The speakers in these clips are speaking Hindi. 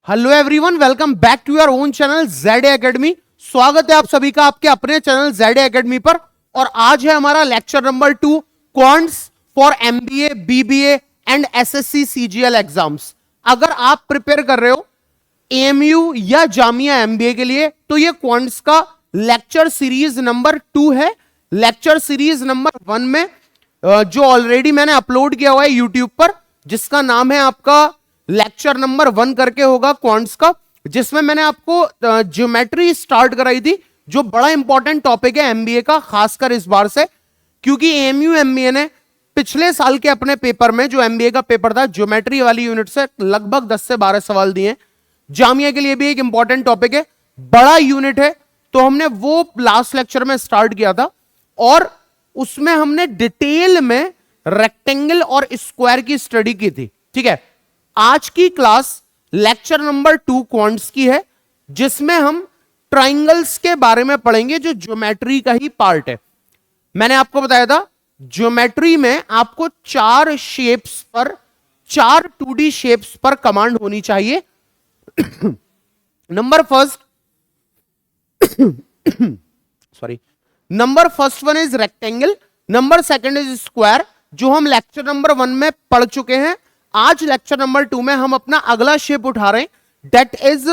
Hello everyone, welcome back to your own channel Z academy. स्वागत है आप सभी का आपके अपने चैनल जेड एकेडमी पर। और आज है हमारा lecture number 2, quants for MBA, BBA and SSC CGL exams. अगर आप प्रिपेयर कर रहे हो एएमयू या जामिया एमबीए के लिए तो ये क्वांट्स का लेक्चर सीरीज नंबर 2 है। लेक्चर सीरीज नंबर 1 में जो ऑलरेडी मैंने अपलोड किया हुआ है यूट्यूब पर, जिसका नाम है आपका लेक्चर नंबर 1 करके होगा क्वांट्स का, जिसमें मैंने आपको ज्योमेट्री स्टार्ट कराई थी, जो बड़ा इंपॉर्टेंट टॉपिक है एमबीए का, खासकर इस बार से, क्योंकि एएमयू एमबीए ने पिछले साल के अपने पेपर में, जो एमबीए का पेपर था, ज्योमेट्री वाली यूनिट से लगभग 10 से 12 सवाल दिए। जामिया के लिए भी एक इंपॉर्टेंट टॉपिक है, बड़ा यूनिट है, तो हमने वो लास्ट लेक्चर में स्टार्ट किया था और उसमें हमने डिटेल में रेक्टेंगल और स्क्वायर की स्टडी की थी। ठीक है, आज की क्लास लेक्चर नंबर 2 क्वांट्स की है, जिसमें हम ट्राइंगल्स के बारे में पढ़ेंगे, जो ज्योमेट्री का ही पार्ट है। मैंने आपको बताया था ज्योमेट्री में आपको 4 शेप्स पर, 4 2D शेप्स पर कमांड होनी चाहिए। Number first one is rectangle, number second is square, जो हम लेक्चर नंबर 1 में पढ़ चुके हैं। आज लेक्चर नंबर 2 में हम अपना अगला शेप उठा रहे हैं, दैट इज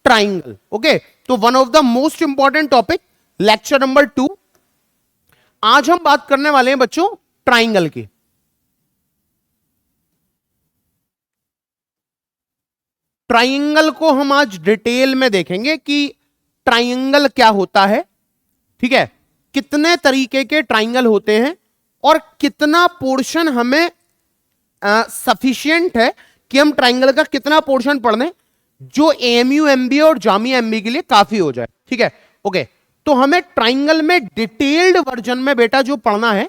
ट्राइंगल। ओके, तो one of the most important topic lecture number 2। आज हम बात करने वाले हैं बच्चों ट्राइंगल की। ट्राइंगल को हम आज डिटेल में देखेंगे कि ट्राइंगल क्या होता है, ठीक है, कितने तरीके के ट्राइंगल होते हैं और कितना पोर्शन हमें सफिशिएंट है कि हम ट्राइंगल का कितना पोर्शन पढ़ लें जो एएमयू एमबीए और जामिया एमबीए के लिए काफी हो जाए। ठीक है, ओके, तो हमें ट्राइंगल में डिटेल्ड वर्जन में बेटा जो पढ़ना है,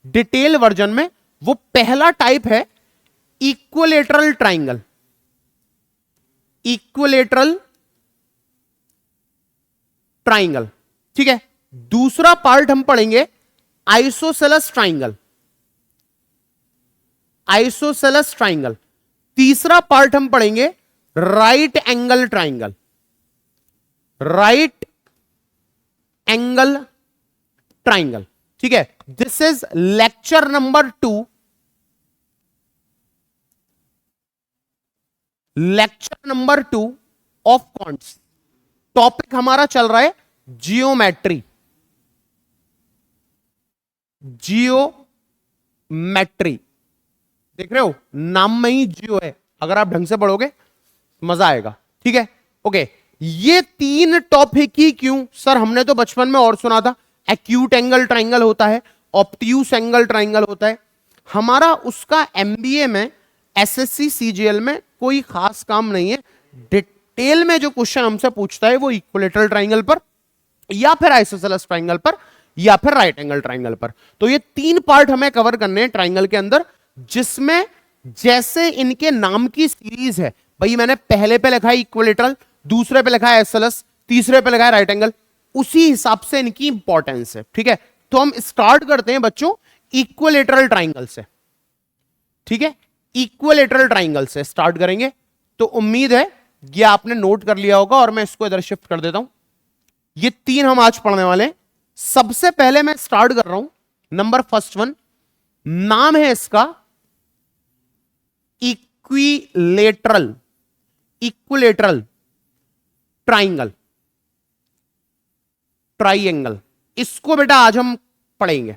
डिटेल वर्जन में, वो पहला टाइप है इक्विलेटरल ट्राइंगल। इक्विलेटरल ट्राइंगल, ठीक है। दूसरा पार्ट हम पढ़ेंगे आइसोसेलेस ट्राइंगल, आइसोसेलेस ट्राइंगल। तीसरा पार्ट हम पढ़ेंगे right angle triangle, right angle triangle. ठीक है, this is lecture number 2, lecture number 2 of quants. Topic हमारा चल रहा है जियोमेट्री, जियोमेट्री। देख रहे हो, नाम में ही जियो है, अगर आप ढंग से पढ़ोगे मजा आएगा। ठीक है, ओके, ये 3 टॉपिक ही क्यों सर? हमने तो बचपन में और सुना था, एक्यूट एंगल ट्राइंगल होता है, ऑब्ट्यूस एंगल ट्राइंगल होता है। हमारा उसका एमबीए में, एसएससी सीजीएल में कोई खास काम नहीं है। डिटेल में जो क्वेश्चन हमसे पूछता है वो इक्विलेटरल ट्राइंगल पर, या फिर आइसोसेलेस ट्राइंगल पर, या फिर राइट एंगल ट्राइंगल पर। तो ये 3 पार्ट हमें कवर करने हैं ट्राइंगल के अंदर, जिसमें जैसे इनके नाम की सीरीज है, भाई मैंने पहले पे लिखा है इक्विलेटरल, दूसरे पे लिखा है आइसोसेलेस, तीसरे पे लिखा है राइट एंगल, उसी हिसाब से इनकी इंपॉर्टेंस है। ठीक है, तो हम स्टार्ट करते हैं बच्चों इक्विलेटरल ट्राइंगल से। ठीक है, इक्विलेटरल ट्राइंगल से स्टार्ट करेंगे। तो उम्मीद है ये आपने नोट कर लिया होगा, और मैं इसको इधर शिफ्ट कर देता हूं। ये 3 हम आज पढ़ने वाले हैं। सबसे पहले मैं स्टार्ट कर रहा हूं नंबर फर्स्ट वन, नाम है इसका इक्विलेटरल, इक्विलेटरल ट्राइंगल, ट्राइंगल। इसको बेटा आज हम पढ़ेंगे,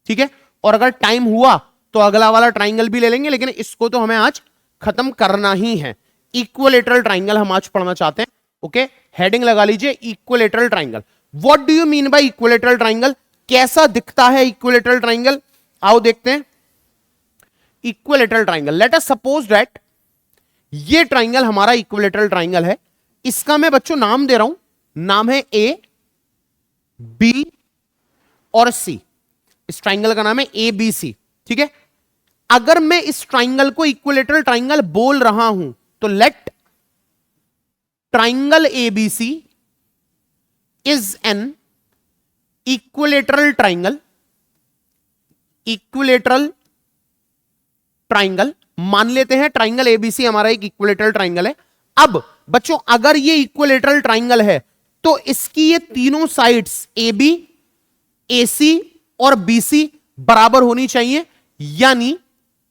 ठीक है, और अगर टाइम हुआ तो अगला वाला ट्राइंगल भी ले लेंगे, लेकिन इसको तो हमें आज खत्म करना ही है। इक्विलेटरल ट्राइंगल हम आज पढ़ना चाहते हैं। ओके, हेडिंग लगा लीजिए equilateral triangle. What do you mean by equilateral triangle? कैसा दिखता है इक्विलेटरल ट्राइंगल? आओ देखते हैं। Equilateral triangle, let us suppose that ये ट्राइंगल हमारा इक्विलेटरल ट्राइंगल है। इसका मैं बच्चों नाम दे रहा हूं, नाम है ए, बी और सी। इस ट्राइंगल का नाम है ए बी सी। ठीक है, अगर मैं इस ट्राइंगल को इक्विलेटरल ट्राइंगल बोल रहा हूं तो let triangle ABC is an equilateral triangle, equilateral triangle मान लेते हैं। ट्राइंगल एबीसी हमारा एक इक्विलेटरल ट्राइंगल है। अब बच्चों अगर ये इक्विलेटरल ट्राइंगल है तो इसकी ये तीनों साइड्स ए बी, ए सी और बी सी बराबर होनी चाहिए, यानी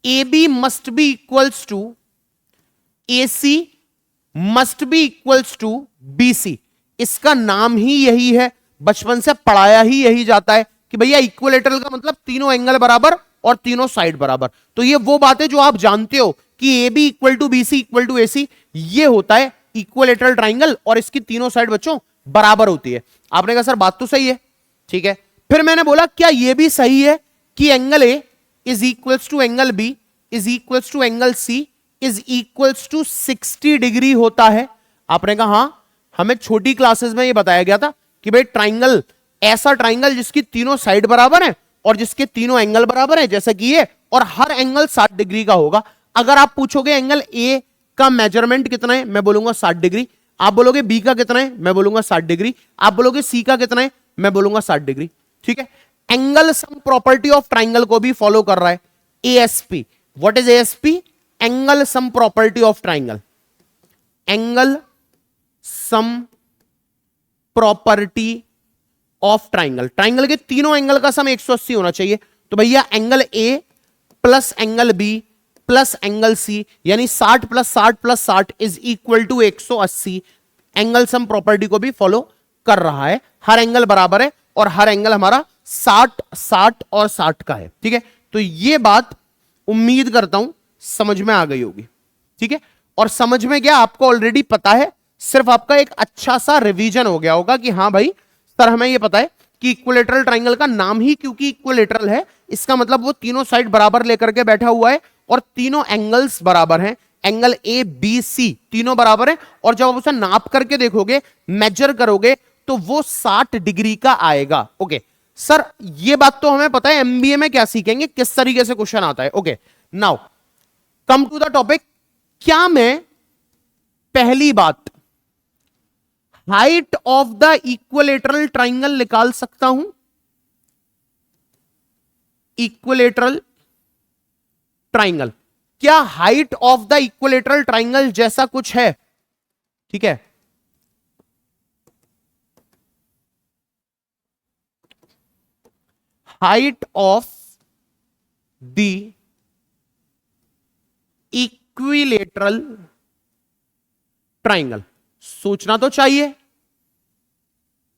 A B must be equals to A C must be equals to B C. इसका नाम ही यही है, बचपन से पढ़ाया ही यही जाता है कि भैया इक्विलेटरल का मतलब तीनों एंगल बराबर और तीनों साइड बराबर। तो ये वो बातें जो आप जानते हो कि A B equal to B C equal to A C, ये होता है इक्विलेटरल ट्राइंगल और इसकी तीनों साइड बच्चों बराबर होती है। आपने कहा सर बात तो सही है, ठीक है। फिर मैंने बोला क्या यह भी सही है कि angle A is equals to angle B is equals to angle C is equals to 60 degree होता है? आपने कहा हां, हमें छोटी क्लासेस में यह बताया गया था कि भाई ट्राइंगल, ऐसा ट्राइंगल जिसकी तीनों साइड बराबर है और जिसके तीनों एंगल बराबर है जैसा कि ये, और हर एंगल 60 डिग्री का होगा। अगर आप पूछोगे एंगल ए का मेजरमेंट कितना है, मैं बोलूंगा 60 डिग्री। आप बोलोगे बी का कितना है, मैं बोलूंगा 60 डिग्री। आप बोलोगे सी का कितना है, मैं बोलूंगा 60 डिग्री, ठीक है। Angle sum property of triangle को भी फॉलो कर रहा है, ASP. What is ASP? Angle sum property of triangle. Angle sum property of triangle, triangle के तीनों एंगल का सम 180 होना चाहिए। तो भैया angle A plus angle B plus angle C, यानी 60 plus 60 plus 60 is equal to 180। Angle sum property को भी फॉलो कर रहा है, हर एंगल बराबर है और हर एंगल हमारा 60 60 और 60 का है, ठीक है। तो ये बात उम्मीद करता हूं समझ में आ गई होगी, ठीक है। और समझ में क्या, आपको ऑलरेडी पता है, सिर्फ आपका एक अच्छा सा रिवीजन हो गया होगा कि हां भाई सर हमें यह पता है कि इक्विलेटरल ट्राइंगल का नाम ही क्योंकि इक्विलेटरल है, इसका मतलब वो तीनों साइड बराबर लेकर के बैठा हुआ है और तीनों एंगल्स बराबर हैं। एंगल ए बी सी तीनों बराबर है और जब आप उसे नाप करके देखोगे, मेजर करोगे, तो वो 60 डिग्री का आएगा। ओके सर, ये बात तो हमें पता है, एमबीए में क्या सीखेंगे, किस तरीके से क्वेश्चन आता है। Okay now come to the topic. क्या मैं पहली बात height of the equilateral triangle निकाल सकता हूं? इक्विलेटरल ट्राइंगल, क्या height of the equilateral triangle जैसा कुछ है? ठीक है, height of the equilateral triangle, सोचना तो चाहिए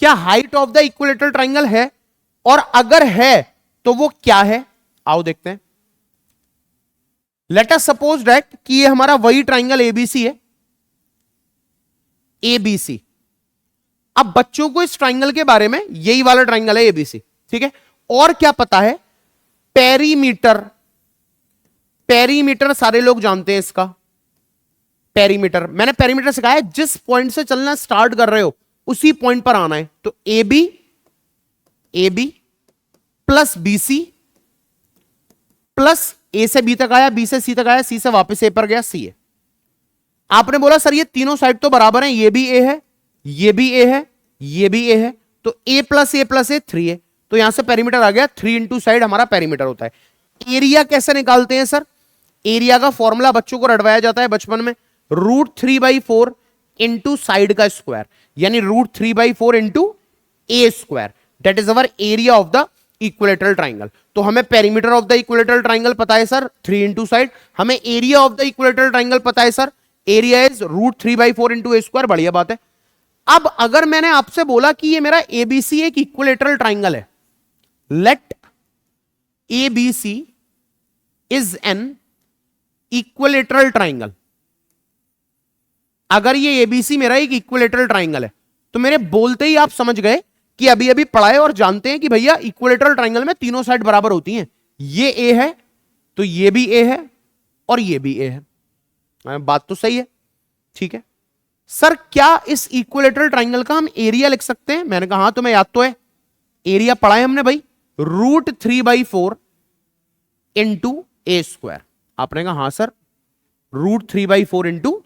क्या height of the equilateral triangle है, और अगर है तो वो क्या है। आओ देखते हैं। लेट अस सपोज दैट कि ये हमारा वही ट्राइंगल एबीसी है, एबीसी। अब बच्चों को इस ट्राइंगल के बारे में, यही वाला ट्राइंगल है एबीसी, ठीक है, और क्या पता है? पेरीमीटर। पेरीमीटर सारे लोग जानते हैं इसका। पेरीमीटर, मैंने पेरीमीटर सिखाया है, जिस पॉइंट से चलना स्टार्ट कर रहे हो उसी पॉइंट पर आना है। तो A B plus B C plus A से बी तक आया, बी से सी तक आया, सी से वापस ए पर गया, सी है। आपने बोला सर ये तीनों साइड तो बराबर हैं, ये भी ए है, ये भी ए है, ये भी ए है, तो ए प्लस ए 3 है। तो यहां से पेरीमीटर आ गया, 3 इंटू साइड हमारा पेरीमीटर होता है। एरिया कैसे निकालते हैं सर? एरिया का फॉर्मूला बच्चों को रटवाया जाता है बचपन में, √3/4 इंटू साइड का स्क्वायर, यानी √3/4 into A square, that is our area of the equilateral triangle. तो हमें perimeter of the equilateral triangle पता है सर, 3 इंटू साइड। हमें area of the equilateral triangle पता है sir, area is √3/4 into A square. बढ़िया बात है। अब अगर मैंने आपसे बोला कि ये मेरा एबीसी एक इक्विलेटरल ट्राइंगल है, let ABC is an equilateral triangle. अगर ये एबीसी मेरा एक इक्विलेटरल ट्राइंगल है, तो मेरे बोलते ही आप समझ गए कि अभी अभी पढ़ाए और जानते हैं कि भैया इक्विलेटरल ट्राइंगल में तीनों साइड बराबर होती हैं। ये ए है तो ये भी ए है और ये भी ए है। बात तो सही है, ठीक है। सर क्या इस इक्विलेटरल ट्राइंगल का हम एरिया लिख सकते हैं? मैंने कहा हां, तुम्हें याद तो है, एरिया पढ़ा है हमने भाई, √3/4 इंटू ए स्क्वायर। आपने कहा हां सर, √3/4 इंटू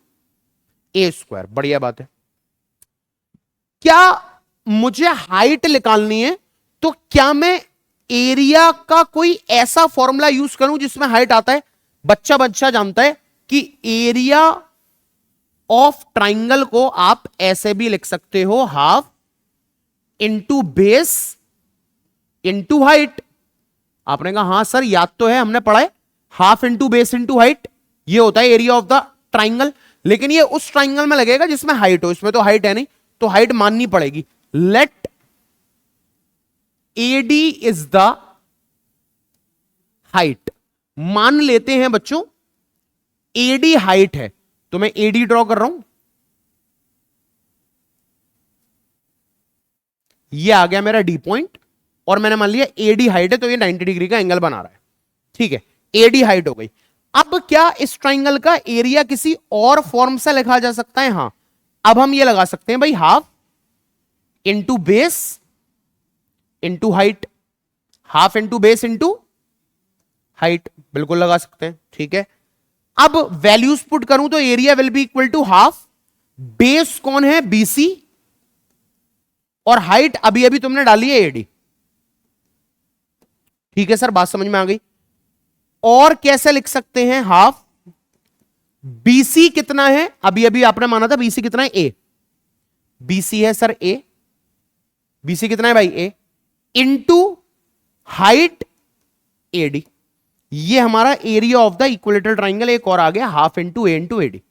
ए स्क्वायर। बढ़िया बात है। क्या मुझे हाइट निकालनी है, तो क्या मैं एरिया का कोई ऐसा फॉर्मूला यूज करूं जिसमें हाइट आता है? बच्चा जानता है कि एरिया ऑफ ट्राइंगल को आप ऐसे भी लिख सकते हो, half into base into height. आपने कहा हां सर याद तो है, हमने पढ़ा है half into base into height, ये होता है एरिया ऑफ द ट्राइंगल। लेकिन ये उस ट्राइंगल में लगेगा जिसमें हाइट हो, इसमें तो हाइट है नहीं, तो हाइट माननी पड़ेगी। Let AD is the height, मान लेते हैं बच्चों एडी हाइट है, तो मैं एडी ड्रॉ कर रहा हूं, ये आ गया मेरा डी पॉइंट, और मैंने मान लिया एडी हाइट है, तो ये 90 डिग्री का एंगल बना रहा है। ठीक है, एडी हाइट हो गई। अब क्या इस ट्राइंगल का एरिया किसी और फॉर्म से लिखा जा सकता है? हां, अब हम ये लगा सकते हैं भाई, half into base into height, half into base into height, बिल्कुल लगा सकते हैं। ठीक है, अब वैल्यूज पुट करूं तो area will be equal to half, base कौन है? बीसी, और हाइट अभी अभी तुमने डाली है एडी। ठीक है सर, बात समझ में आ गई। और कैसे लिख सकते हैं? हाफ बीसी कितना है? अभी अभी आपने माना था बीसी कितना है? ए, बीसी है सर ए, बीसी कितना है भाई? ए, इंटू हाइट एडी, ये हमारा area of the equilateral triangle एक और आ गया, हाफ इंटू ए इंटू एडी।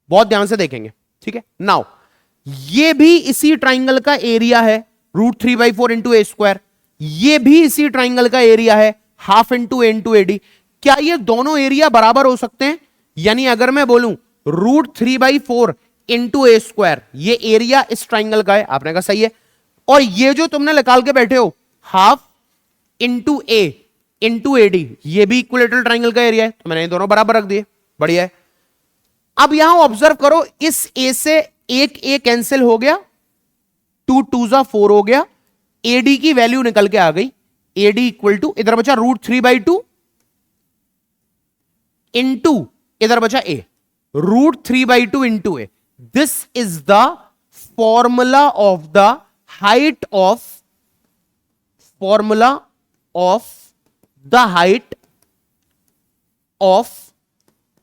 बहुत ध्यान से देखेंगे। ठीक है, नाउ ये भी इसी ट्राइंगल का एरिया है, √3/4 इंटू ए स्क्वायर, ये भी इसी ट्राइंगल का एरिया है, हाफ इंटू ए इंटू एडी। क्या ये दोनों एरिया बराबर हो सकते हैं? यानी अगर मैं बोलूं √3/4 इंटू ए स्क्वायर, ये एरिया इस ट्राइंगल का है, आपने कहा सही है, और ये जो तुमने निकाल के बैठे हो हाफ इंटू ए इंटू एडी, ये भी इक्विलेटरल ट्राइंगल का एरिया है, तो मैंने ये दोनों बराबर रख दिए, बढ़िया है। अब यहां ऑब्जर्व करो, इस ए से एक ए कैंसिल हो गया, 2 2 जा 4 हो गया, एडी की वैल्यू निकल के आ गई, एडी इक्वल टू इधर बचा √3/2 इंटू इधर बचा ए, √3/2 into A. This is the formula of the height of, formula of the height of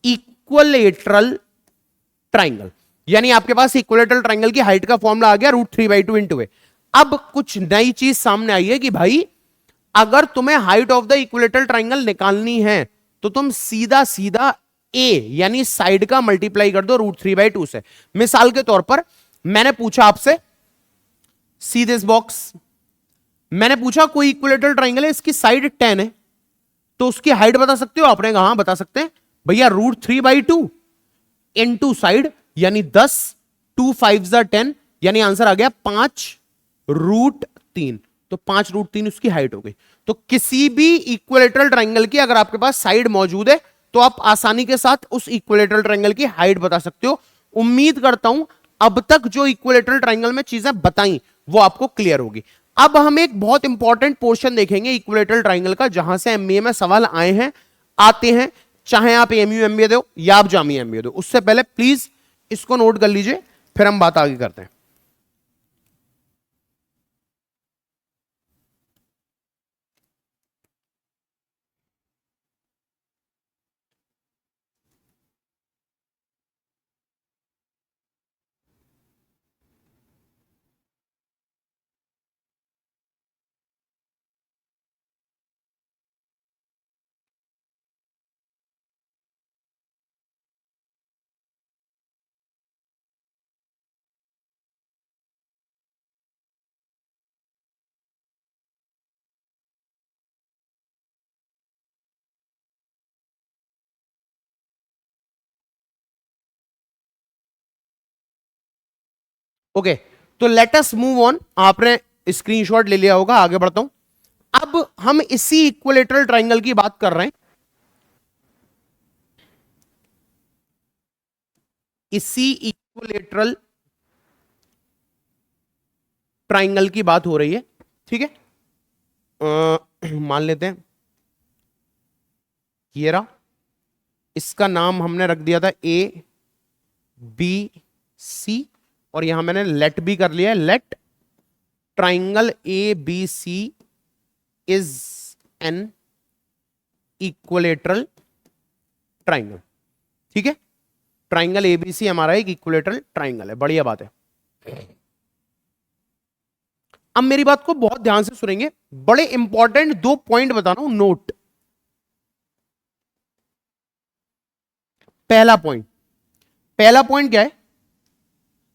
equilateral triangle. यानी आपके पास इक्विलेटरल ट्राइंगल की हाइट का फॉर्मूला आ गया √3/2 इंटू ए। अब कुछ नई चीज सामने आई है कि भाई अगर तुम्हें height of the equilateral triangle निकालनी है तो तुम सीधा सीधा ए यानी साइड का मल्टीप्लाई कर दो √3/2 से। मिसाल के तौर पर मैंने पूछा आपसे, सी दिस बॉक्स, मैंने पूछा कोई इक्विलेटरल ट्राइंगल है, इसकी साइड 10 है, तो उसकी हाइट बता सकते हो? आपने कहा बता सकते हैं भैया, √3/2 इंटू साइड यानी 10, 2 5 जा 10, यानी आंसर आ गया 5√3, तो 5√3 उसकी हाइट हो गई। तो किसी भी इक्विलेटरल ट्राइंगल की अगर आपके पास साइड मौजूद है तो आप आसानी के साथ उस इक्विलेटरल ट्राइंगल की हाइट बता सकते हो। उम्मीद करता हूं अब तक जो इक्विलेटरल ट्राइंगल में चीजें बताई वो आपको क्लियर होगी। अब हम एक बहुत इंपॉर्टेंट पोर्शन देखेंगे इक्विलेटरल ट्राइंगल का, जहां से एमबीए में सवाल आए हैं, आते हैं, चाहे आप एमयू एमबीए दो या आप जामिया एमबीए दो। उससे पहले प्लीज इसको नोट कर लीजिए, फिर हम बात आगे करते हैं। ओके, तो लेट अस मूव ऑन। आपने स्क्रीनशॉट ले लिया होगा, आगे बढ़ता हूं। अब हम इसी इक्विलेटरल ट्राइंगल की बात कर रहे हैं, इसी इक्विलेटरल ट्राइंगल की बात हो रही है। ठीक है, मान लेते हैं ये रहा, इसका नाम हमने रख दिया था ए बी सी, और यहां मैंने लेट भी कर लिया है, let triangle A B C is an equilateral triangle. ठीक है, ट्राइंगल एबीसी हमारा एक इक्विलेटरल ट्राइंगल है। बढ़िया बात है। अब मेरी बात को बहुत ध्यान से सुनेंगे, बड़े इंपॉर्टेंट 2 पॉइंट बता रहा हूं, नोट। पहला पॉइंट क्या है?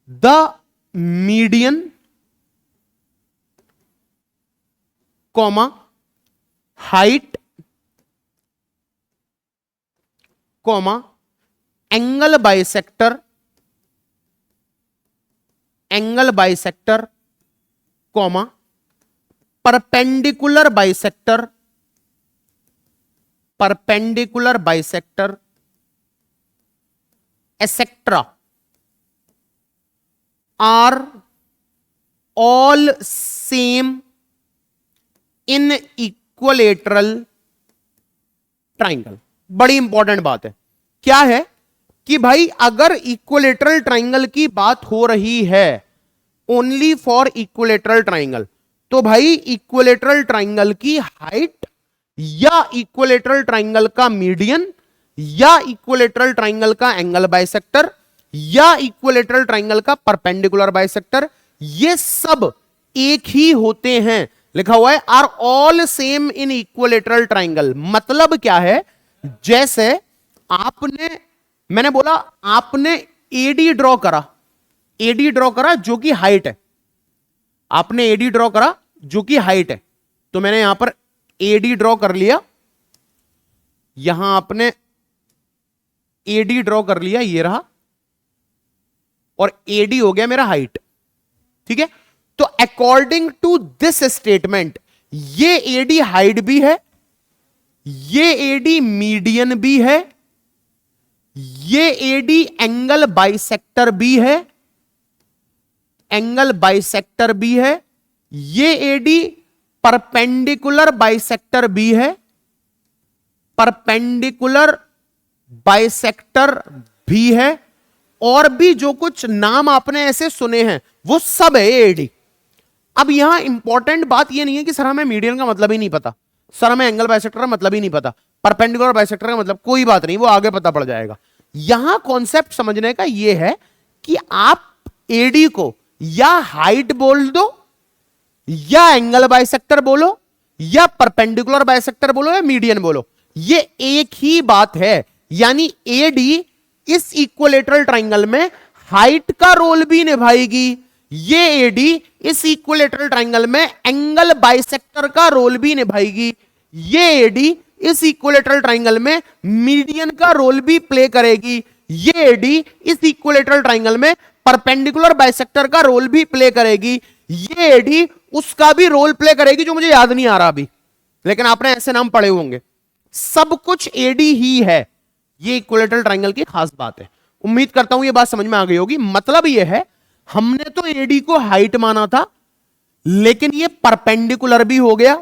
The median comma height comma angle bisector comma perpendicular bisector etcetera are all same in equilateral triangle. बड़ी इंपॉर्टेंट बात है। क्या है कि भाई अगर इक्वलेटरल ट्राइंगल की बात हो रही है, ओनली फॉर इक्वलेटरल ट्राइंगल, तो भाई इक्वलेटरल ट्राइंगल की हाइट या इक्वलेटरल ट्राइंगल का मीडियन या इक्वलेटरल ट्राइंगल का एंगल बाइसेक्टर या इक्वलेटरल ट्राइंगल का परपेंडिकुलर बाइसेक्टर, ये सब एक ही होते हैं। लिखा हुआ है are all same in equilateral triangle. मतलब क्या है? जैसे मैंने बोला आपने एडी ड्रॉ करा जो कि हाइट है। आपने एडी ड्रॉ करा जो कि हाइट है, तो मैंने यहां पर एडी ड्रॉ कर लिया, यहां आपने एडी ड्रॉ कर लिया, ये रहा, और एडी हो गया मेरा हाइट। ठीक है, तो अकॉर्डिंग टू दिस स्टेटमेंट ये एडी हाइट भी है, ये एडी मीडियन भी है, ये एडी एंगल बाइसेक्टर भी है, ये एडी परपेंडिकुलर बाइसेक्टर भी है, और भी जो कुछ नाम आपने ऐसे सुने हैं वो सब है एडी। अब यहां इंपॉर्टेंट बात ये नहीं है कि सर हमें मीडियन का मतलब ही नहीं पता, सर हमें एंगल बाइसेक्टर का मतलब ही नहीं पता, परपेंडिकुलर बाइसेक्टर का मतलब, कोई बात नहीं, वो आगे पता पड़ जाएगा। यहां कॉन्सेप्ट समझने का ये है कि आप एडी को या हाइट बोल दो, या एंगल बाइसेक्टर बोलो, या परपेंडिकुलर बाइसेक्टर बोलो, या मीडियन बोलो, ये एक ही बात है। यानी एडी इस इक्विलेटरल ट्राइंगल में हाइट का रोल भी निभाएगी, ये एडी इस इक्विलेटरल ट्राइंगल में एंगल बाइसेक्टर का रोल भी निभाएगी, ये एडी इस इक्विलेटरल ट्राइंगल में मीडियन का रोल भी प्ले करेगी, ये एडी इस इक्विलेटरल ट्राइंगल में परपेंडिकुलर बाइसेक्टर का रोल भी प्ले करेगी, ये एडी उसका भी रोल प्ले करेगी जो मुझे याद नहीं आ रहा अभी, लेकिन आपने ऐसे नाम पढ़े होंगे। सब कुछ एडी ही है, ये इक्विलेटरल ट्राइंगल की खास बात है। उम्मीद करता हूं ये बात समझ में आ गई होगी। मतलब ये है, हमने तो एडी को हाइट माना था, लेकिन ये परपेंडिकुलर भी हो गया,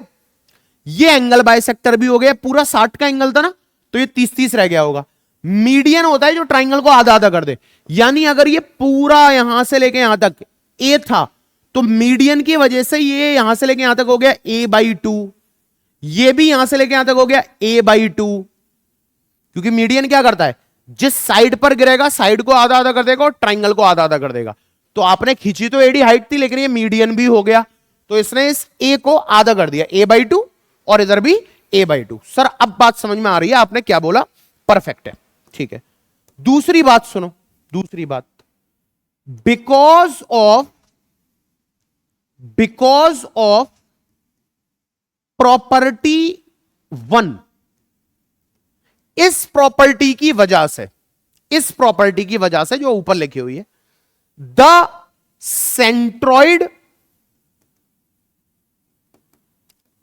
ये एंगल बाइसेक्टर भी हो गया। पूरा 60 का एंगल था ना, तो ये 30-30 रह गया होगा। मीडियन होता है जो ट्राइंगल को आधा आधा कर दे, यानी अगर ये पूरा यहां से लेके यहां तक ए था, तो मीडियन की वजह से ये यहां से लेके यहां तक हो गया a/2, ये भी यहां से लेके यहां तक हो गया a/2, क्योंकि मीडियन क्या करता है, जिस साइड पर गिरेगा साइड को आधा आधा कर देगा और ट्राइंगल को आधा आधा कर देगा। तो आपने खींची तो एडी हाइट थी, लेकिन ये मीडियन भी हो गया, तो इसने इस ए को आधा कर दिया, a/2, और इधर भी a/2। सर अब बात समझ में आ रही है, आपने क्या बोला, परफेक्ट है, ठीक है। दूसरी बात सुनो, दूसरी बात, बिकॉज ऑफ प्रॉपर्टी 1, इस प्रॉपर्टी की वजह से जो ऊपर लिखी हुई है, the centroid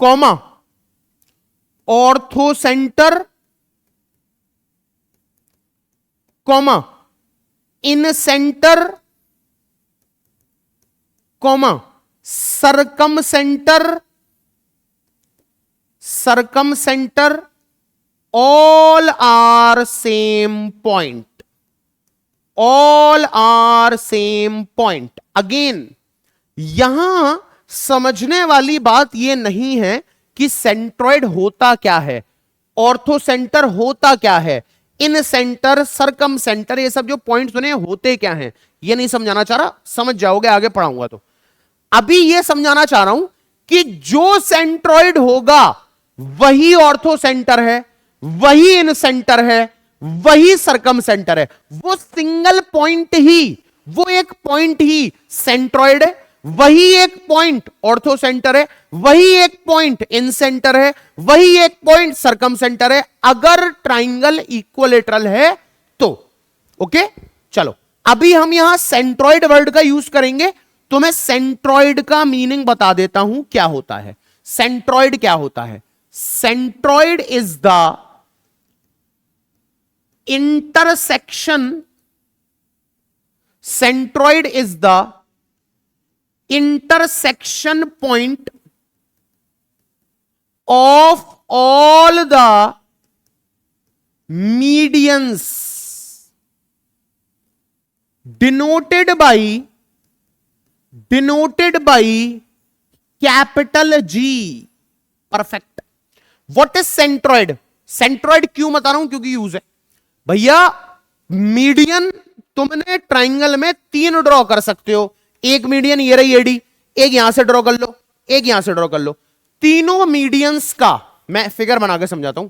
comma orthocentre comma incentre comma circumcentre all are same point। Again यहां समझने वाली बात यह नहीं है कि सेंट्रॉइड होता क्या है, ऑर्थोसेंटर होता क्या है। इन सेंटर, सरकम सेंटर, ये सब जो पॉइंट सुने होते क्या हैं ये नहीं समझाना चाह रहा, समझ जाओगे आगे पढ़ाऊंगा तो। अभी ये समझाना चाह रहा हूं कि जो सेंट्रॉइड होगा वही ऑर्थो सेंटर है, वही इन सेंटर है, वही सरकम सेंटर है। वो सिंगल पॉइंट ही, वो एक पॉइंट ही सेंट्रॉइड है, वही एक पॉइंट ऑर्थो सेंटर है, वही एक पॉइंट इन सेंटर है, वही एक पॉइंट सरकम सेंटर है, अगर ट्राइंगल इक्विलेटरल है तो। ओके, चलो अभी हम यहां सेंट्रॉइड वर्ड का यूज करेंगे, तो मैं सेंट्रॉइड का मीनिंग बता देता हूं क्या होता है। सेंट्रॉइड क्या होता है? Centroid is the intersection, centroid is the intersection point of all the medians denoted by capital G. Perfect. What is centroid? Centroid क्यों बता रहा हूं? क्योंकि यूज है भैया। मीडियन तुमने ट्राइंगल में 3 ड्रॉ कर सकते हो। एक मीडियन ये रही एडी, एक यहां से ड्रॉ कर लो, एक यहां से ड्रॉ कर लो। तीनों मीडियंस का मैं फिगर बना के समझाता हूं।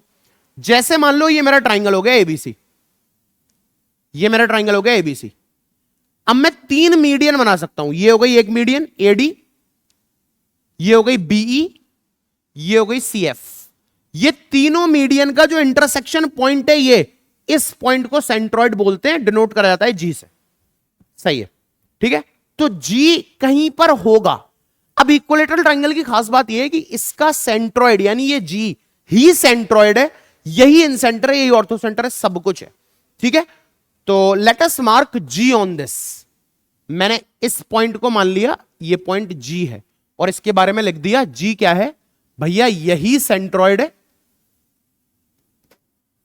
जैसे मान लो ये मेरा ट्राइंगल हो गया एबीसी, ये मेरा ट्राइंगल हो गया एबीसी। अब मैं 3 मीडियन बना सकता हूं। ये हो गई एक मीडियन एडी, ये हो गई बीई, ये हो गई सीएफ। ये तीनों मीडियन का जो इंटरसेक्शन पॉइंट है, ये इस पॉइंट को सेंट्रॉइड बोलते हैं, डिनोट करा जाता है जी से। सही है, ठीक है। तो जी कहीं पर होगा। अब इक्विलेटरल ट्रायंगल की खास बात यह है कि इसका सेंट्रॉइड यानी ये जी ही सेंट्रॉइड है, यही इन सेंटर है, यही ऑर्थो सेंटर है, सब कुछ है, ठीक है। तो let us mark G on this. मैंने इस पॉइंट को मान लिया ये पॉइंट जी है और इसके बारे में लिख दिया जी क्या है भैया, यही सेंट्रॉइड है,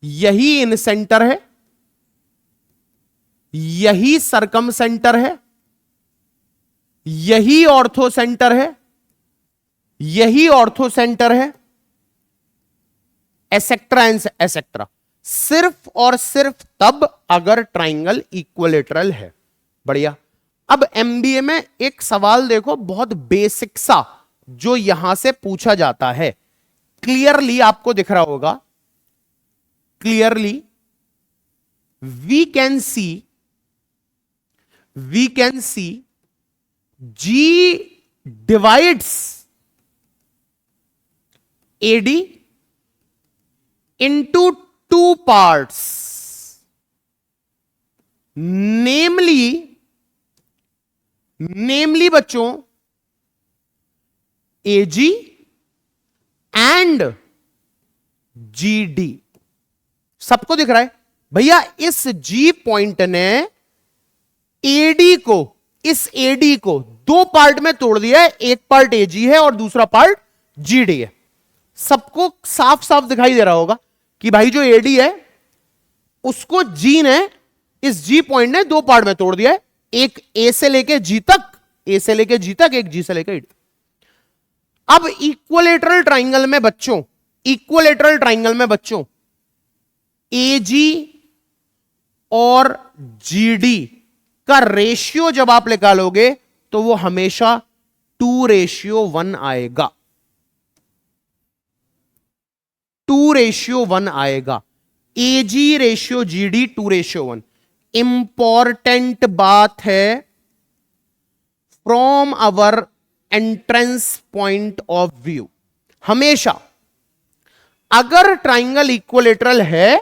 यही इन सेंटर है, यही सरकम सेंटर है, यही ऑर्थो सेंटर है, यही ऑर्थो सेंटर है, एसेक्ट्रा एंड एसेक्ट्रा। सिर्फ और सिर्फ तब अगर ट्राइंगल इक्विलेटरल है। बढ़िया। अब एमबीए में एक सवाल देखो बहुत बेसिक सा जो यहां से पूछा जाता है, क्लियरली आपको दिख रहा होगा, clearly we can see G divides AD into 2 parts, namely बच्चों AG and GD। सबको दिख रहा है भैया? इस G पॉइंट ने AD को, इस एडी को 2 पार्ट में तोड़ दिया है, एक पार्ट एजी है और दूसरा पार्ट जीडी है। सबको साफ साफ दिखाई दे रहा होगा कि भाई जो एडी है उसको जी ने, इस जी पॉइंट ने 2 पार्ट में तोड़ दिया है, एक ए से लेके जी तक, ए से लेके जी तक, एक जी से लेके ई तक। अब इक्विलेटरल ट्राइंगल में बच्चों, इक्विलेटरल ट्राइंगल में बच्चों एजी और जीडी का रेशियो जब आप निकालोगे तो वो हमेशा 2:1 आएगा, 2:1 आएगा। एजी रेशियो जीडी 2:1। इंपॉर्टेंट बात है from our entrance point of view. हमेशा अगर ट्राइंगल इक्विलेटरल है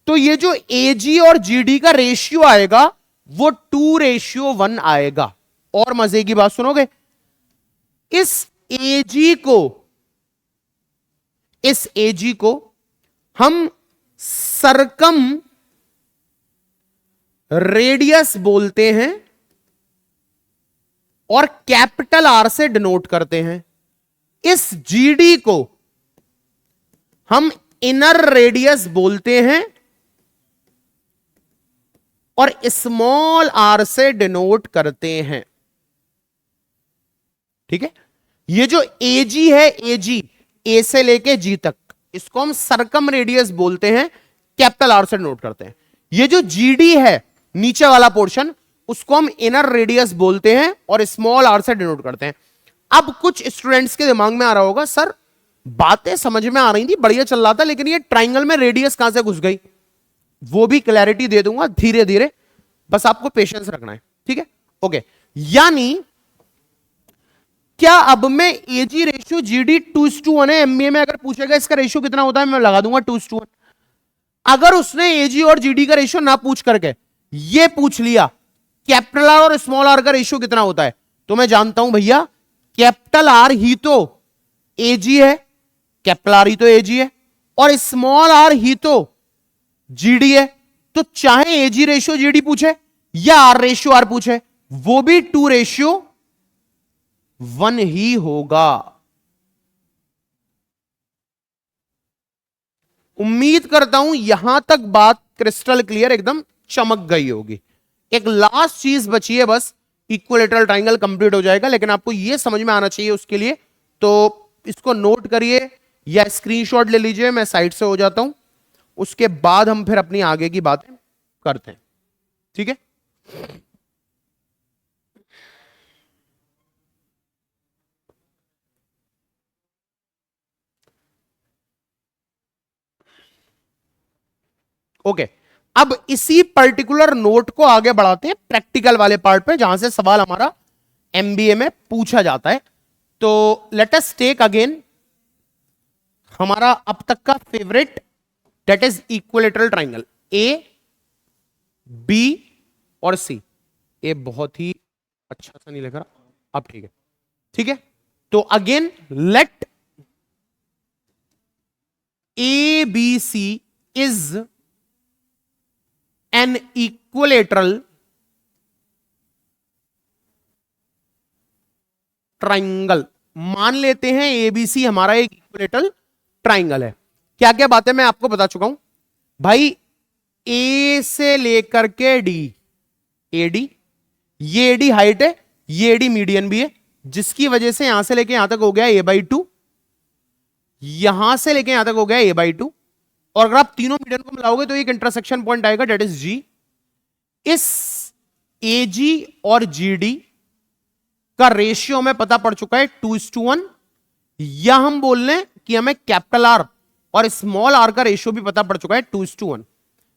तो ये जो एजी और जीडी का रेशियो आएगा वो 2:1 आएगा। और मजे की बात सुनोगे, इस एजी को हम सरकम रेडियस बोलते हैं और कैपिटल आर से डिनोट करते हैं। इस जीडी को हम इनर रेडियस बोलते हैं और स्मॉल आर से डिनोट करते हैं, ठीक है। ये जो एजी है, एजी ए से लेके जी तक, इसको हम सरकम रेडियस बोलते हैं, कैपिटल आर से डिनोट करते हैं। ये जो जीडी है नीचे वाला पोर्शन, उसको हम इनर रेडियस बोलते हैं और स्मॉल आर से डिनोट करते हैं। अब कुछ स्टूडेंट्स के दिमाग में आ रहा होगा, सर बातें समझ में आ रही थी, बढ़िया चल रहा था, लेकिन ये ट्राइंगल में रेडियस कहां से घुस गई? वो भी क्लैरिटी दे दूंगा धीरे धीरे, बस आपको पेशेंस रखना है, ठीक है? ओके, यानी क्या अब मैं एजी रेशियो जीडी 2:1 है, एमबीए में अगर पूछेगा इसका रेशियो कितना होता है, मैं लगा दूंगा 2:1। अगर उसने एजी और जीडी का रेशियो ना पूछ करके ये पूछ लिया कैपिटल आर और स्मॉल आर का रेशियो कितना होता है, तो मैं जानता हूं भैया कैपिटल आर ही तो एजी है, कैपिटल आर ही तो एजी है, और स्मॉल आर ही तो जीडी है। तो चाहे एजी रेशियो जीडी पूछे या आर रेशियो आर पूछे, वो भी 2:1 ही होगा। उम्मीद करता हूं यहां तक बात क्रिस्टल क्लियर, एकदम चमक गई होगी। एक लास्ट चीज बची है बस, इक्विलैटरल ट्रायंगल कंप्लीट हो जाएगा, लेकिन आपको यह समझ में आना चाहिए उसके लिए, तो इसको नोट करिए या स्क्रीनशॉट ले लीजिए, मैं साइड से हो जाता हूं, उसके बाद हम फिर अपनी आगे की बातें करते हैं, ठीक है? ओके, अब इसी पर्टिकुलर नोट को आगे बढ़ाते हैं प्रैक्टिकल वाले पार्ट पे, जहां से सवाल हमारा एमबीए में पूछा जाता है। तो लेट अस टेक अगेन हमारा अब तक का favourite, that is equilateral triangle A B और सी। ए बहुत ही अच्छा सा नहीं लग रहा, अब ठीक है, ठीक है? तो again let A B C is an equilateral triangle. मान लेते हैं एबीसी हमारा एक इक्विलैटरल ट्राइंगल है। क्या क्या बातें मैं आपको बता चुका हूं भाई, ए से लेकर के डी, एडी, ये एडी हाइट है, ये एडी मीडियन भी है, जिसकी वजह से यहां से लेके यहां तक हो गया a/2, यहां से लेके यहां तक हो गया a/2, और अगर आप तीनों मीडियन को मिलाओगे तो एक इंटरसेक्शन पॉइंट आएगा, डेट इज जी। इस एजी और जीडी का रेशियो हमें पता पड़ चुका है 2:1, या हम बोल लें कि हमें कैपिटल आर और स्मॉल आर का रेशियो भी पता पड़ चुका है 2:1।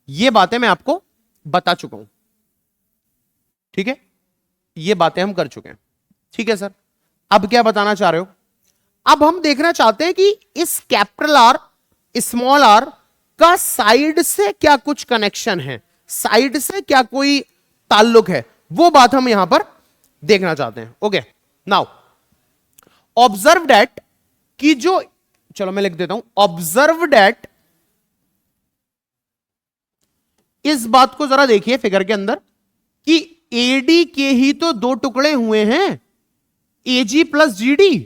ये बातें मैं आपको बता चुका हूं, ठीक है? ये बातें हम कर चुके हैं, ठीक है सर? अब क्या बताना चाह रहे हो? अब हम देखना चाहते हैं कि इस कैपिटल आर स्मॉल आर का साइड से क्या कुछ कनेक्शन है, साइड से क्या कोई ताल्लुक है, वो बात हम यहां पर देखना चाहते हैं। ओके, नाउ ऑब्जर्व दैट कि जो, चलो मैं लिख देता हूं, ऑब्जर्व दैट, इस बात को जरा देखिए फिगर के अंदर कि एडी के ही तो दो टुकड़े हुए हैं, एजी प्लस जीडी।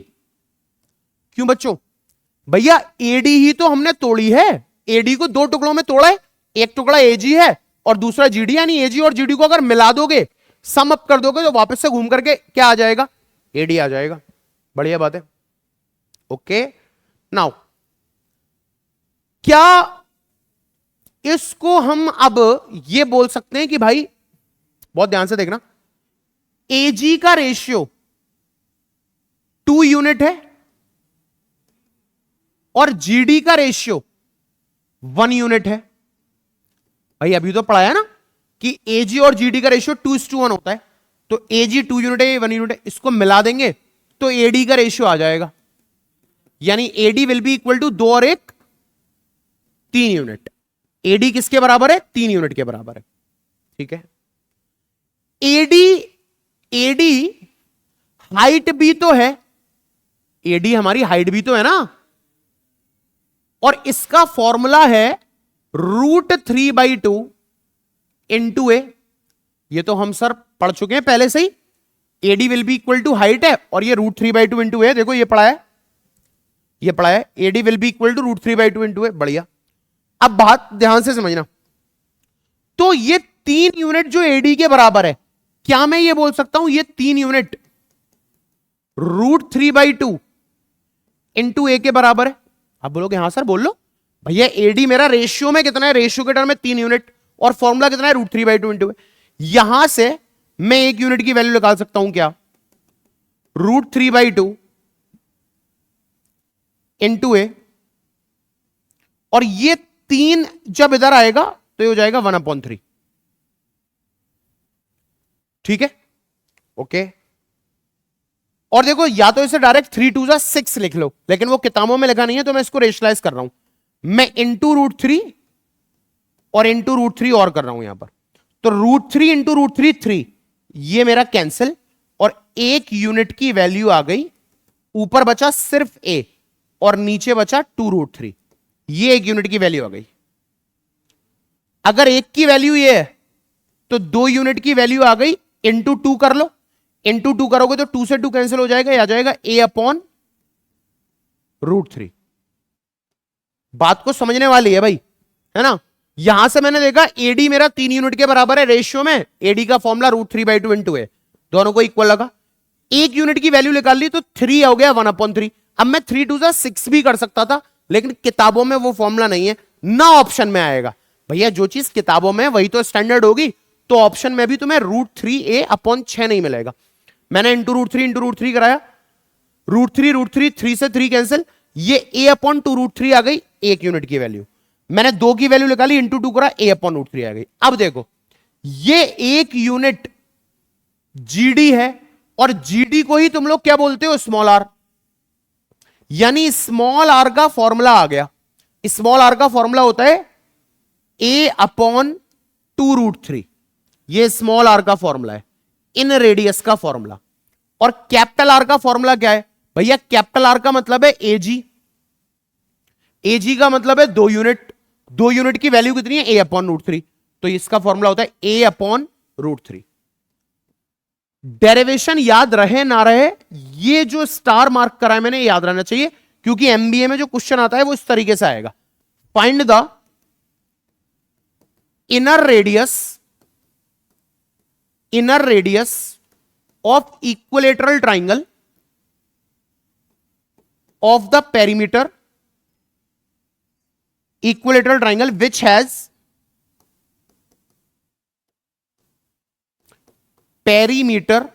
क्यों बच्चों? भैया एडी ही तो हमने तोड़ी है, एडी को दो टुकड़ों में तोड़ा है, एक टुकड़ा एजी है और दूसरा जीडी, यानी एजी और जीडी को अगर मिला दोगे, सम अप कर दोगे, तो वापस से घूम करके क्या आ जाएगा? एडी आ जाएगा। बढ़िया बात है। ओके, नाउ क्या इसको हम अब ये बोल सकते हैं कि भाई, बहुत ध्यान से देखना, एजी का रेशियो 2 यूनिट है और जीडी का रेशियो 1 यूनिट है। भाई अभी तो पढ़ाया ना कि एजी और जीडी का रेशियो 2:1 होता है, तो एजी 2 यूनिट है, 1 यूनिट है, इसको मिला देंगे तो एडी का रेशियो आ जाएगा, यानी AD will be equal to 2 और 1 3 यूनिट। एडी किसके बराबर है? 3 यूनिट के बराबर है, ठीक है? एडी हाइट भी तो है, एडी हमारी हाइट भी तो है ना, और इसका फॉर्मूला है √3/2 इंटू ए। ये तो हम सर पढ़ चुके हैं पहले से ही, AD will be equal to height है और ये √3/2 इंटू ए, देखो ये पढ़ा है, ये पढ़ा है, AD will be equal to √3/2 into A. बढ़िया। अब बात ध्यान से समझना, तो ये 3 यूनिट जो एडी के बराबर है, क्या मैं ये बोल सकता हूं ये 3 यूनिट √3/2 इंटू ए के बराबर है? आप बोलोगे हाँ सर बोल लो। भैया एडी मेरा रेशियो में कितना है, रेशियो के टर्म में 3 यूनिट, और फॉर्मूला कितना है, √3/2 इंटू। यहां से मैं 1 यूनिट की वैल्यू निकाल सकता हूं क्या, √3/2 इंटू ए, और ये 3 जब इधर आएगा तो ये हो जाएगा 1/3। ठीक है, ओके। और देखो या तो इसे डायरेक्ट 3 2 जा 6 लिख लो, लेकिन वो किताबों में लिखा नहीं है तो मैं इसको रेशनलाइज कर रहा हूं, मैं इंटू √3 और इंटू √3 और कर रहा हूं यहां पर। तो √3 इंटू √3 3, ये मेरा कैंसिल, और 1 यूनिट की वैल्यू आ गई, ऊपर बचा सिर्फ ए और नीचे बचा 2√3, ये 1 यूनिट की वैल्यू आ गई। अगर 1 की वैल्यू ये है तो 2 यूनिट की वैल्यू आ गई, इंटू 2 कर लो, इंटू 2 करोगे तो 2 से 2 कैंसिल हो जाएगा, आ जाएगा a/√3। बात को समझने वाली है भाई, है ना। यहां से मैंने देखा एडी मेरा 3 यूनिट के बराबर है रेशियो में, एडी का फॉर्मूला √3/2 इंटू ए, दोनों को इक्वल लगा। 1 यूनिट की वैल्यू निकाल ली तो 3 हो गया 1/3। अब मैं 3 2 6 भी कर सकता था, लेकिन किताबों में वो फॉर्मूला नहीं है ना, ऑप्शन में आएगा। भैया जो चीज किताबों में वही तो स्टैंडर्ड होगी, तो ऑप्शन में भी तुम्हें √3a/6 नहीं मिलेगा। मैंने इंटू √3 कराया, √3 3 से 3 कैंसिल, ये a/2√3 आ गई 1 यूनिट की वैल्यू। मैंने 2 की वैल्यू निकाली, इंटू 2 करा, a/√3 आ गई। अब देखो ये 1 यूनिट जीडी है, और जीडी को ही तुम लोग क्या बोलते हो, स्मॉल आर। यानी स्मॉल आर का फॉर्मूला आ गया। स्मॉल आर का फॉर्मूला होता है a/2√3, ये स्मॉल आर का फॉर्मूला है, इन रेडियस का फॉर्मूला। और कैपिटल आर का फॉर्मूला क्या है भैया, कैपिटल आर का मतलब है एजी, एजी का मतलब है 2 यूनिट, 2 यूनिट की वैल्यू कितनी है, a/√3, तो इसका फॉर्मूला होता है a/√3। डेरिवेशन याद रहे ना रहे, ये जो स्टार मार्क करा है मैंने याद रहना चाहिए, क्योंकि एमबीए में जो क्वेश्चन आता है वो इस तरीके से आएगा। Find the inner radius of equilateral triangle of the perimeter, equilateral triangle which has perimeter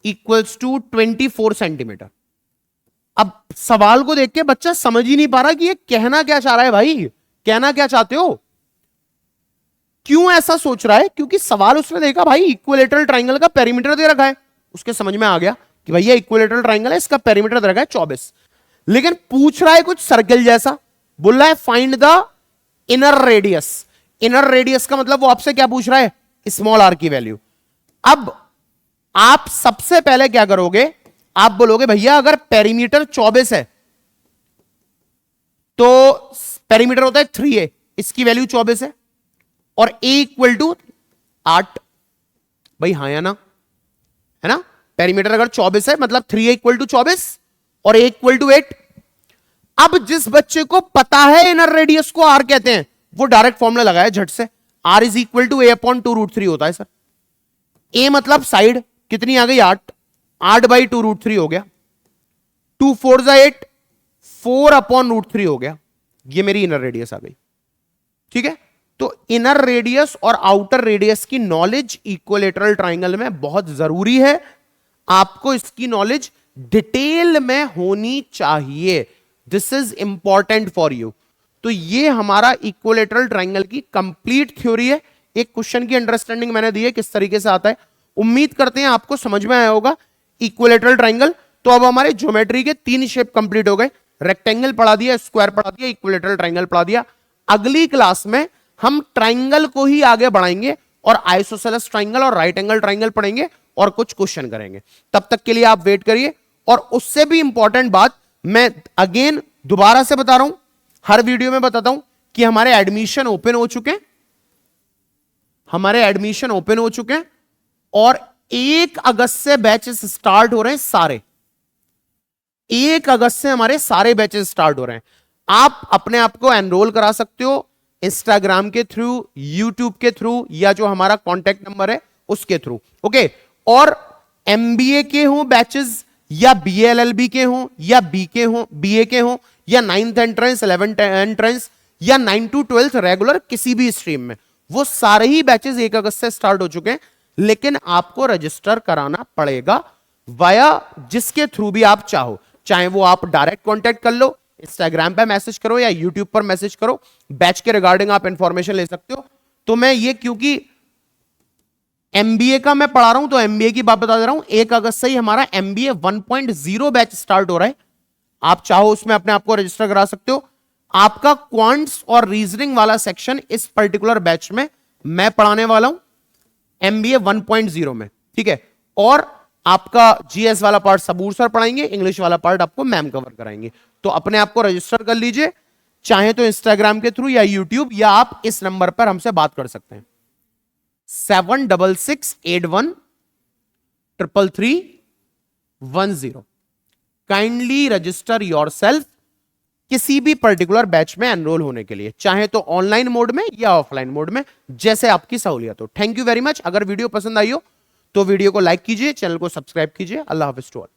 equals to 24 centimetre. अब सवाल को देख के बच्चा समझ ही नहीं पा रहा कि ये कहना क्या चाह रहा है, भाई कहना क्या चाहते हो, क्यों ऐसा सोच रहा है, क्योंकि सवाल उसने देखा भाई इक्विलेटरल ट्राइंगल का पेरीमीटर दे रखा है, उसके समझ में आ गया कि भैया इक्विलेटरल ट्राइंगल है, इसका पेरीमीटर दे रखा है 24, लेकिन पूछ रहा है कुछ सर्कल जैसा, बोल रहा है find the inner radius. Inner radius का मतलब वो आपसे क्या पूछ रहा है, स्मॉल आर की वैल्यू। अब आप सबसे पहले क्या करोगे, आप बोलोगे भैया अगर पेरीमीटर 24 है तो पेरीमीटर होता है 3a, इसकी वैल्यू 24 है, और a इक्वल टू 8, भाई हाँ या ना, है ना। पेरीमीटर अगर 24 है मतलब 3a इक्वल टू 24 और a इक्वल टू 8। अब जिस बच्चे को पता है इनर रेडियस को r कहते हैं, वो डायरेक्ट फॉर्मूला लगाया झट से, r is equal to a/2√3 होता है सर। a मतलब साइड कितनी आ गई 8, 8/2√3 हो गया, 2 4 8, 4/√3 हो गया, ये मेरी इनर रेडियस आ गई। ठीक है, तो इनर रेडियस और आउटर रेडियस की नॉलेज इक्विलेटरल ट्राइंगल में बहुत जरूरी है, आपको इसकी नॉलेज डिटेल में होनी चाहिए, this is important for you. तो ये हमारा इक्विलेटरल ट्राइंगल की कंप्लीट थ्योरी है, एक क्वेश्चन की अंडरस्टैंडिंग मैंने दी है किस तरीके से आता है, उम्मीद करते हैं आपको समझ में आया होगा इक्विलेटरल ट्राइंगल। तो अब हमारे ज्योमेट्री के 3 शेप कंप्लीट हो गए, रेक्टेंगल पढ़ा दिया, स्क्वायर पढ़ा दिया, इक्विलेटरल ट्राइंगल पढ़ा दिया। अगली क्लास में हम ट्राइंगल को ही आगे बढ़ाएंगे और आइसोसेलेस ट्राइंगल और राइट एंगल ट्राइंगल पढ़ेंगे और कुछ क्वेश्चन करेंगे। तब तक के लिए आप वेट करिए। और उससे भी इंपॉर्टेंट बात मैं अगेन दोबारा से बता रहा हूं, हर वीडियो में बताता हूं कि हमारे एडमिशन ओपन हो चुके हैं, हमारे एडमिशन ओपन हो चुके हैं और 1 अगस्त से बैचेस स्टार्ट हो रहे हैं सारे, 1 अगस्त से हमारे सारे बैचेस स्टार्ट हो रहे हैं। आप अपने आप को एनरोल करा सकते हो इंस्टाग्राम के थ्रू, यूट्यूब के थ्रू, या जो हमारा कॉन्टेक्ट नंबर है उसके थ्रू। ओके, और एमबीए के हो बैचेस या बीएलएलबी के हो या बीके हो, बीए के हो या 9th एंट्रेंस, 11th एंट्रेंस या 9 to 12th रेगुलर किसी भी स्ट्रीम में, वो सारे ही बैचेस 1 अगस्त से स्टार्ट हो चुके हैं। लेकिन आपको रजिस्टर कराना पड़ेगा वाया जिसके थ्रू भी आप चाहो, चाहे वो आप डायरेक्ट कांटेक्ट कर लो, इंस्टाग्राम पे मैसेज करो या यूट्यूब पर मैसेज करो, बैच के रिगार्डिंग आप इंफॉर्मेशन ले सकते हो। तो मैं ये क्योंकि एमबीए का मैं पढ़ा रहा हूं तो एमबीए की बात बता दे रहा हूं। 1 अगस्त से ही हमारा एमबीए 1.0 बैच स्टार्ट हो रहा है, आप चाहो उसमें अपने आप को रजिस्टर करा सकते हो। आपका क्वांट्स और रीजनिंग वाला सेक्शन इस पर्टिकुलर बैच में मैं पढ़ाने वाला हूं एमबीए 1.0 में, ठीक है। और आपका जीएस वाला पार्ट सबूर सर पढ़ाएंगे, इंग्लिश वाला पार्ट आपको मैम कवर कराएंगे। तो अपने आप को रजिस्टर कर लीजिए, चाहे तो इंस्टाग्राम के थ्रू या यूट्यूब, या आप इस नंबर पर हमसे बात कर सकते हैं 7661 काइंडली रजिस्टर योरसेल्फ किसी भी पर्टिकुलर बैच में एनरोल होने के लिए, चाहे तो ऑनलाइन मोड में या ऑफलाइन मोड में, जैसे आपकी सहूलियत हो। Thank you very much. अगर वीडियो पसंद आई हो तो वीडियो को लाइक कीजिए, चैनल को सब्सक्राइब कीजिए। अल्लाह हाफिज टू ऑल।